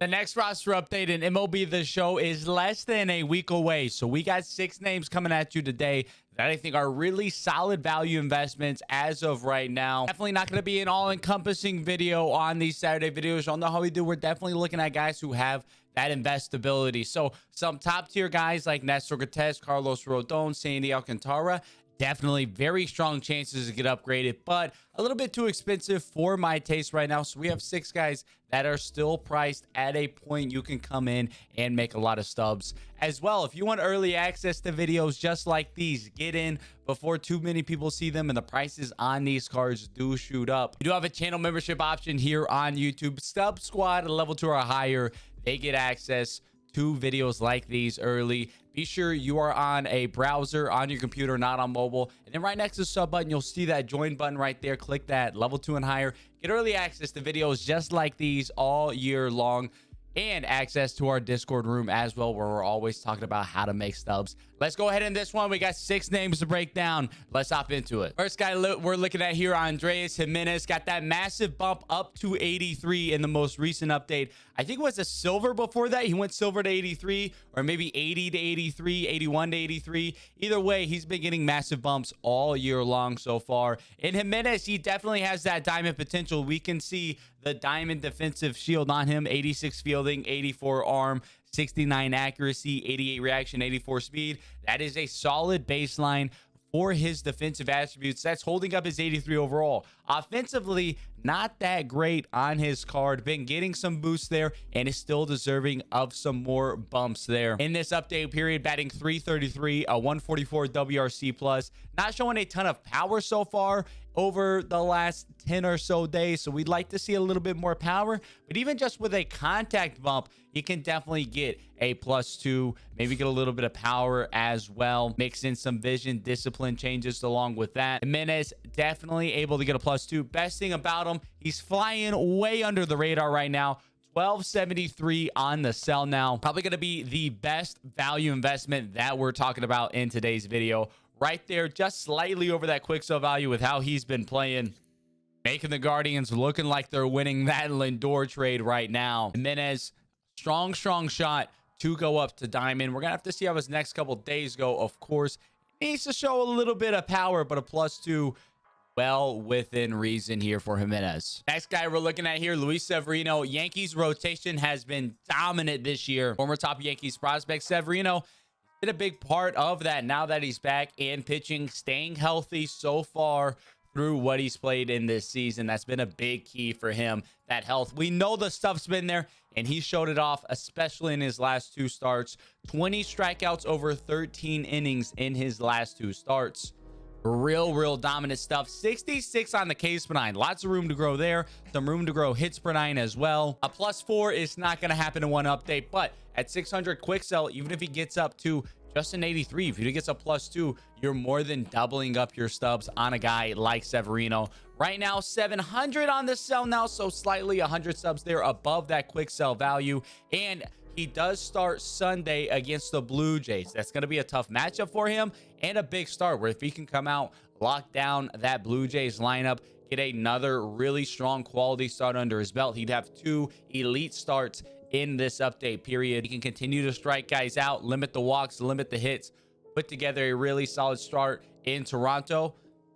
The next roster update in MLB The Show is less than a week away. So we got 6 names coming at you today that I think are really solid value investments as of right now. Definitely not going to be an all-encompassing video on these Saturday videos. Y'all know how we do. We're definitely looking at guys who have that investability. So some top tier guys like Nestor Cortez, Carlos Rodon, Sandy Alcantara, definitely very strong chances to get upgraded, but a little bit too expensive for my taste right now. So we have 6 guys that are still priced at a point you can come in and make a lot of stubs as well. If you want early access to videos just like these, get in before too many people see them and the prices on these cards do shoot up. You do have a channel membership option here on YouTube. Stub Squad, a level 2 or higher, they get access to videos like these early. Be sure you are on a browser on your computer, not on mobile. And then right next to the sub button, you'll see that join button right there. Click that, level 2 and higher. Get early access to videos just like these all year long, and access to our Discord room as well, where we're always talking about how to make stubs. Let's go ahead in this one. We got 6 names to break down. Let's hop into it. First guy we're looking at here, Andrés Giménez, got that massive bump up to 83 in the most recent update. I think it was a silver before that. He went silver to 83, or maybe 80 to 83, 81 to 83. Either way, he's been getting massive bumps all year long so far. In Giménez, he definitely has that diamond potential. We can see the diamond defensive shield on him, 86 fielding, 84 arm, 69 accuracy, 88 reaction, 84 speed. That is a solid baseline for his defensive attributes. That's holding up his 83 overall. Offensively, not that great on his card. Been getting some boosts there and is still deserving of some more bumps there. In this update period, batting 333, a 144 WRC plus. Not showing a ton of power so far over the last 10 or so days, so we'd like to see a little bit more power. But even just with a contact bump, you can definitely get a +2, maybe get a little bit of power as well. Mix in some vision, discipline changes along with that. Giménez definitely able to get a +2. Best thing about him, he's flying way under the radar right now. 1273 on the sell now. Probably going to be the best value investment that we're talking about in today's video. Right there, just slightly over that quick sell value with how he's been playing, making the Guardians looking like they're winning that Lindor trade right now. Giménez, strong shot to go up to diamond. We're gonna have to see how his next couple days go. Of course, needs to show a little bit of power, but a +2 well within reason here for Giménez. Next guy we're looking at here, Luis Severino. Yankees rotation has been dominant this year. Former top Yankees prospect Severino been a big part of that now that he's back and pitching, staying healthy so far through what he's played in this season. That's been a big key for him, that health. We know the stuff's been there, and he showed it off, especially in his last 2 starts. 20 strikeouts over 13 innings in his last 2 starts. Real dominant stuff. 66 on the Ks per 9. Lots of room to grow there. Some room to grow hits per 9 as well. A +4 is not going to happen in one update, but at 600 quick sell, even if he gets up to just an 83, if he gets a +2, you're more than doubling up your stubs on a guy like Severino. Right now, 700 on the sell now, so slightly 100 subs there above that quick sell value. And he does start Sunday against the Blue Jays. That's going to be a tough matchup for him and a big start, where if he can come out, lock down that Blue Jays lineup, get another really strong quality start under his belt, he'd have 2 elite starts in this update period. He can continue to strike guys out, limit the walks, limit the hits, put together a really solid start in Toronto.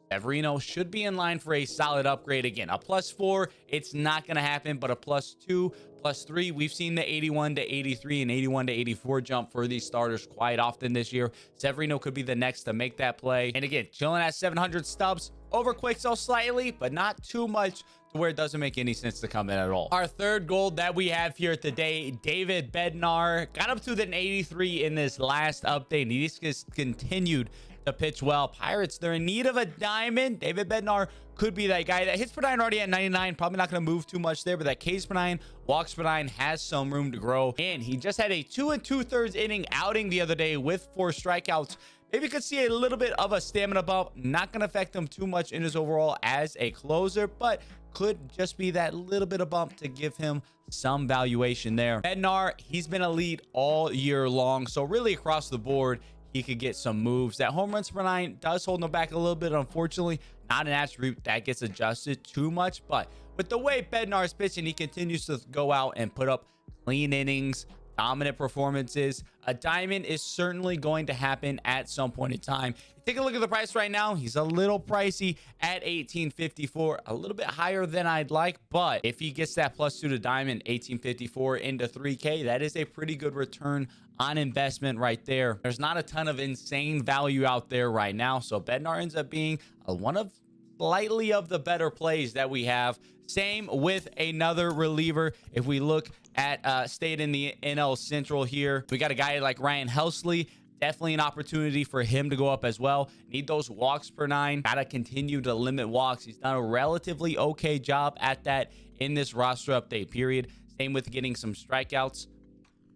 Severino should be in line for a solid upgrade again. A +4, it's not going to happen, but a +2, +3. We've seen the 81 to 83 and 81 to 84 jump for these starters quite often this year. Severino could be the next to make that play. And again, chilling at 700 stubs, over quick sell slightly, but not too much to where it doesn't make any sense to come in at all. Our third gold that we have here today, David Bednar, got up to an 83 in this last update, and he's just continued to pitch well. Pirates, they're in need of a diamond. David Bednar could be that guy. That hits per 9 already at 99, probably not going to move too much there, but that Ks per 9, walks per 9 has some room to grow. And he just had a 2 2/3 inning outing the other day with 4 strikeouts. Maybe could see a little bit of a stamina bump. Not going to affect him too much in his overall as a closer, but could just be that little bit of bump to give him some valuation there. Bednar, he's been elite all year long, so really across the board, he could get some moves. That home runs per nine does hold him back a little bit. Unfortunately, not an attribute that gets adjusted too much, but with the way Bednar is pitching, he continues to go out and put up clean innings, dominant performances. A diamond is certainly going to happen at some point in time. Take a look at the price right now. He's a little pricey at 1854, a little bit higher than I'd like, but if he gets that +2 to diamond, 1854 into 3K, that is a pretty good return on investment right there. There's not a ton of insane value out there right now, so Bednar ends up being one of slightly of the better plays that we have. Same with another reliever. If we look at stayed in the NL Central here, we got a guy like Ryan HELSLEY. Definitely an opportunity for him to go up as well. Need those walks per nine. Gotta continue to limit walks. He's done a relatively okay job at that in this roster update period. Same with getting some strikeouts.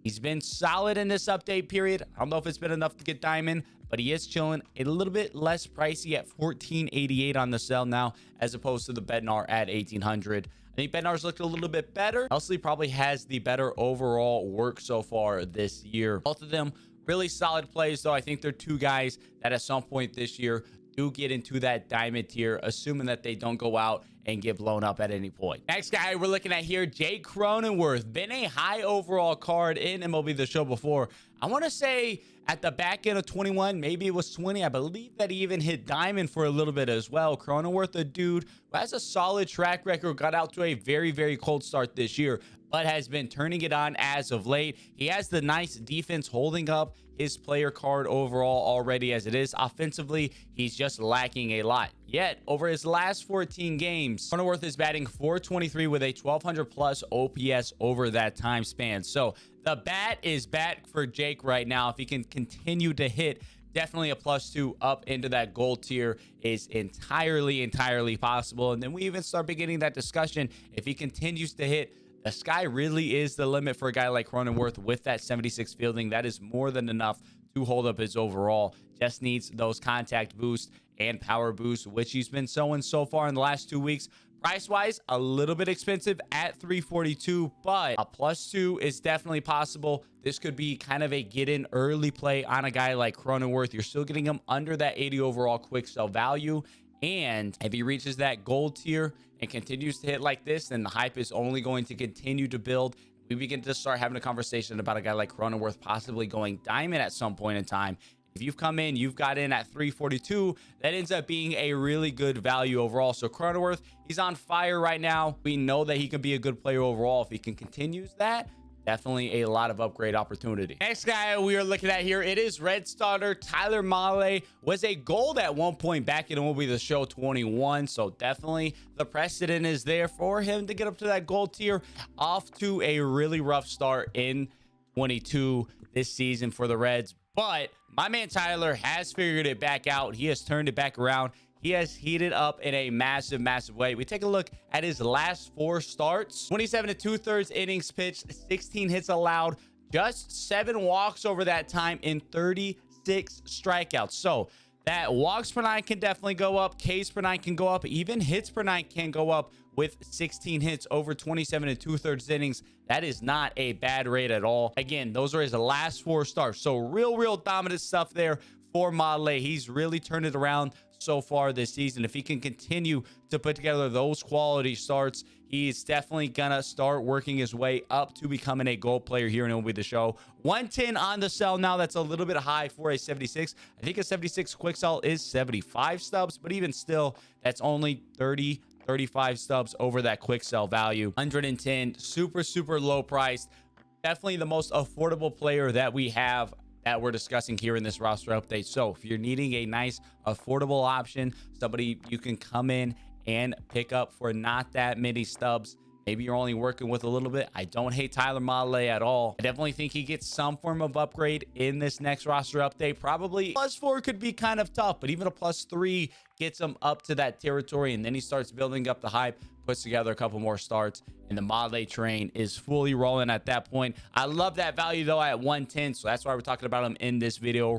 He's been solid in this update period. I don't know if it's been enough to get diamond, but he is chilling a little bit less pricey at 1488 on the sell now, as opposed to the Bednar at 1800. I think Bednar's looked a little bit better. HELSLEY probably has the better overall work so far this year. Both of them really solid plays, though. I think they're two guys that at some point this year do get into that diamond tier, assuming that they don't go out and get blown up at any point. Next guy we're looking at here, Jake Cronenworth. Been a high overall card in MLB The Show before. I want to say at the back end of 21, maybe it was 20. I believe that he even hit diamond for a little bit as well. Cronenworth, a dude who has a solid track record, got out to a very, very cold start this year, but has been turning it on as of late. He has the nice defense holding up his player card overall already as it is. Offensively, he's just lacking a lot. Yet, over his last 14 games, Cronenworth is batting .423 with a 1200 plus OPS over that time span. So the bat is back for Jake right now. If he can continue to hit, definitely a +2 up into that gold tier is entirely possible. And then we even start beginning that discussion. If he continues to hit, the sky really is the limit for a guy like Cronenworth with that 76 fielding. That is more than enough to hold up his overall. Just needs those contact boosts and power boosts, which he's been showing so far in the last 2 weeks. Price-wise, a little bit expensive at 342, but a +2 is definitely possible. This could be kind of a get-in early play on a guy like Cronenworth. You're still getting him under that 80 overall quick sell value. And if he reaches that gold tier and continues to hit like this, then the hype is only going to continue to build. We begin to start having a conversation about a guy like Cronenworth possibly going diamond at some point in time. If you've come in, you've got in at 342, that ends up being a really good value overall. So Cronenworth, he's on fire right now. We know that he can be a good player overall. If he can continue that, definitely a lot of upgrade opportunity. Next guy we are looking at here, it is Red starter Tyler Mahle. Was a gold at one point back in MLB The Show 21, so definitely the precedent is there for him to get up to that gold tier. Off to a really rough start in 22 this season for the Reds, but my man Tyler has figured it back out. He has turned it back around. He has heated up in a massive way. We take a look at his last 4 starts. 27 2/3 innings pitched, 16 hits allowed, just 7 walks over that time, in 36 strikeouts. So that walks per nine can definitely go up. Ks per nine can go up. Even hits per nine can go up with 16 hits over 27 2/3 innings. That is not a bad rate at all. Again, those are his last 4 starts. So real dominant stuff there for Mahle. He's really turned it around so far this season. If he can continue to put together those quality starts, he's definitely gonna start working his way up to becoming a gold player here in MLB The Show. 110 on the sell now. That's a little bit high for a 76. I think a 76 quick sell is 75 stubs, but even still, that's only 35 stubs over that quick sell value. 110, super low priced. Definitely the most affordable player that we have that we're discussing here in this roster update. So if you're needing a nice affordable option, somebody you can come in and pick up for not that many stubs, maybe you're only working with a little bit, I don't hate Tyler Mahle at all. I definitely think he gets some form of upgrade in this next roster update. Probably +4 could be kind of tough, but even a +3 gets him up to that territory, and then he starts building up the hype, puts together a couple more starts, and the Mahle train is fully rolling at that point. I love that value though at 110, so that's why we're talking about him in this video.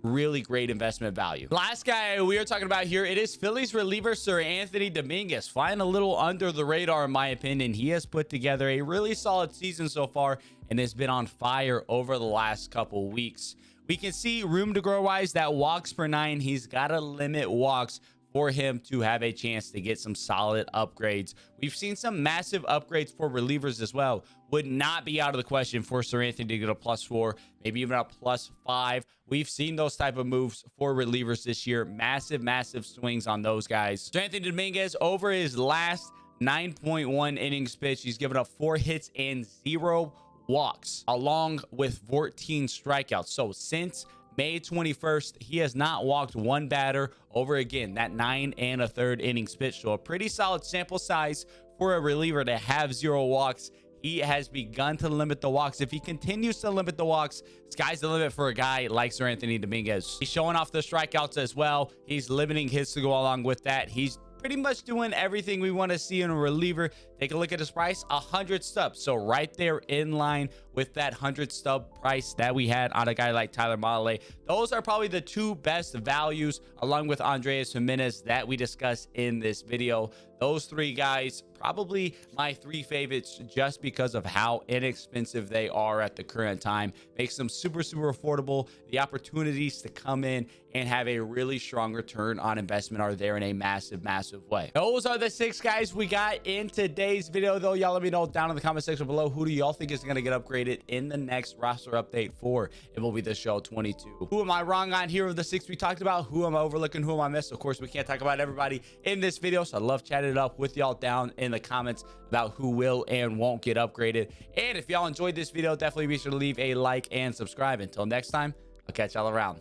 Really great investment value. Last guy we are talking about here, it is Phillies reliever SERANTHONY Dominguez, flying a little under the radar in my opinion. He has put together a really solid season so far and has been on fire over the last couple weeks. We can see room to grow wise that walks per 9. He's got to limit walks for him to have a chance to get some solid upgrades. We've seen some massive upgrades for relievers as well. Would not be out of the question for SERANTHONY to get a +4, maybe even a +5. We've seen those type of moves for relievers this year. Massive swings on those guys. SERANTHONY Dominguez, over his last 9.1 innings pitched, he's given up 4 hits and 0 walks, along with 14 strikeouts. So since May 21st, he has not walked one batter over, again, that 9 1/3 innings pitched. So a pretty solid sample size for a reliever to have 0 walks. He has begun to limit the walks. If he continues to limit the walks, sky's the limit for a guy like SERANTHONY Dominguez. He's showing off the strikeouts as well. He's limiting hits to go along with that. He's pretty much doing everything we want to see in a reliever. Take a look at his price, 100 stubs. So right there in line with that 100 stub price that we had on a guy like Tyler MAHLE. Those are probably the 2 best values, along with Andrés Giménez, that we discussed in this video. Those 3 guys, probably my 3 favorites, just because of how inexpensive they are at the current time. Makes them super affordable. The opportunities to come in and have a really strong return on investment are there in a massive way. Those are the 6 guys we got in today's video, though. Y'all let me know down in the comment section below, who do y'all think is going to get upgraded in the next roster update for MLB The Show 22? Who am I wrong on here of the 6 we talked about? Who am I overlooking? Who am I missed? Of course, we can't talk about everybody in this video, so I love chatting it up with y'all down in the comments about who will and won't get upgraded. And if y'all enjoyed this video, definitely be sure to leave a like and subscribe. Until next time, I'll catch y'all around.